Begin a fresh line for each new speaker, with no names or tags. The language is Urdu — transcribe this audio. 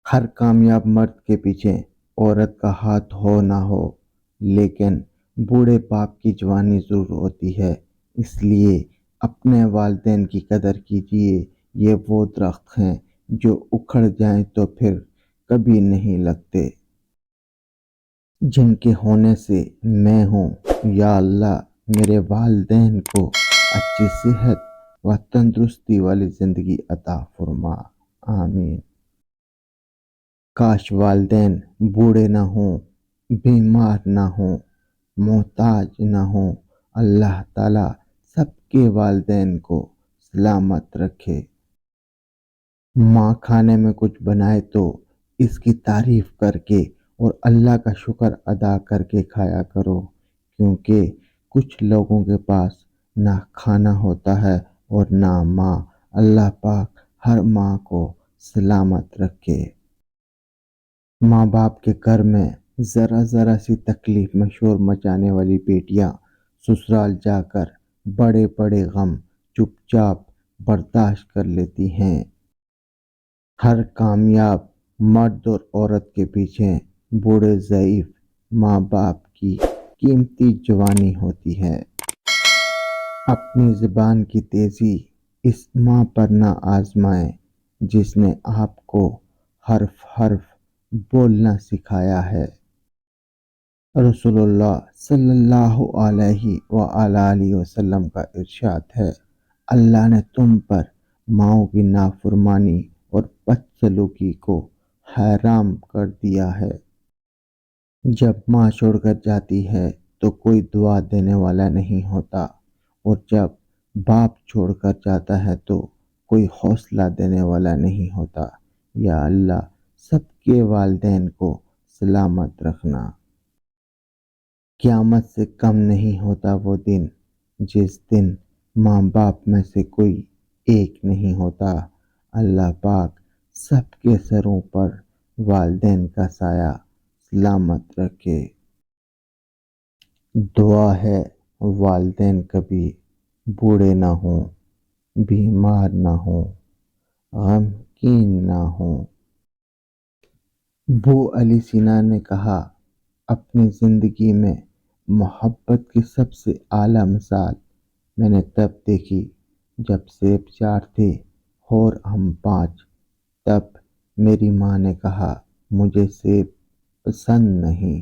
ہر کامیاب مرد کے پیچھے عورت کا ہاتھ ہو نہ ہو، لیکن بوڑھے باپ کی جوانی ضرور ہوتی ہے۔ اس لیے اپنے والدین کی قدر کیجیے۔ یہ وہ درخت ہیں جو اکھڑ جائیں تو پھر کبھی نہیں لگتے، جن کے ہونے سے میں ہوں۔ یا اللہ میرے والدین کو اچھی صحت و تندرستی والی زندگی عطا فرما، آمین۔ کاش والدین بوڑھے نہ ہوں، بیمار نہ ہوں، محتاج نہ ہوں۔ اللہ تعالیٰ سب کے والدین کو سلامت رکھے۔ ماں کھانے میں کچھ بنائے تو اس کی تعریف کر کے اور اللہ کا شکر ادا کر کے کھایا کرو، کیونکہ کچھ لوگوں کے پاس نہ کھانا ہوتا ہے اور نہ ماں۔ اللہ پاک ہر ماں کو سلامت رکھے۔ ماں باپ کے گھر میں ذرا ذرا سی تکلیف میں شور مچانے والی بیٹیاں سسرال جا کر بڑے بڑے غم چپ چاپ برداشت کر لیتی ہیں۔ ہر کامیاب مرد اور عورت کے پیچھے بوڑھے ضعیف ماں باپ کی قیمتی جوانی ہوتی ہے۔ اپنی زبان کی تیزی اس ماں پر نہ آزمائیں جس نے آپ کو حرف حرف بولنا سکھایا ہے۔ رسول اللہ صلی اللہ علیہ وآلہ وسلم کا ارشاد ہے، اللہ نے تم پر ماؤں کی نافرمانی اور بدسلوکی کو حرام کر دیا ہے۔ جب ماں چھوڑ کر جاتی ہے تو کوئی دعا دینے والا نہیں ہوتا، اور جب باپ چھوڑ کر جاتا ہے تو کوئی حوصلہ دینے والا نہیں ہوتا۔ یا اللہ سب کے والدین کو سلامت رکھنا۔ قیامت سے کم نہیں ہوتا وہ دن جس دن ماں باپ میں سے کوئی ایک نہیں ہوتا۔ اللہ پاک سب کے سروں پر والدین کا سایہ سلامت رکھے۔ دعا ہے والدین کبھی بوڑھے نہ ہوں، بیمار نہ ہوں، غمگین نہ ہوں۔ ابو علی سینا نے کہا، اپنی زندگی میں محبت کی سب سے اعلیٰ مثال میں نے تب دیکھی جب سیب 4 تھے اور ہم 5۔ تب میری ماں نے کہا، مجھے سیب پسند نہیں۔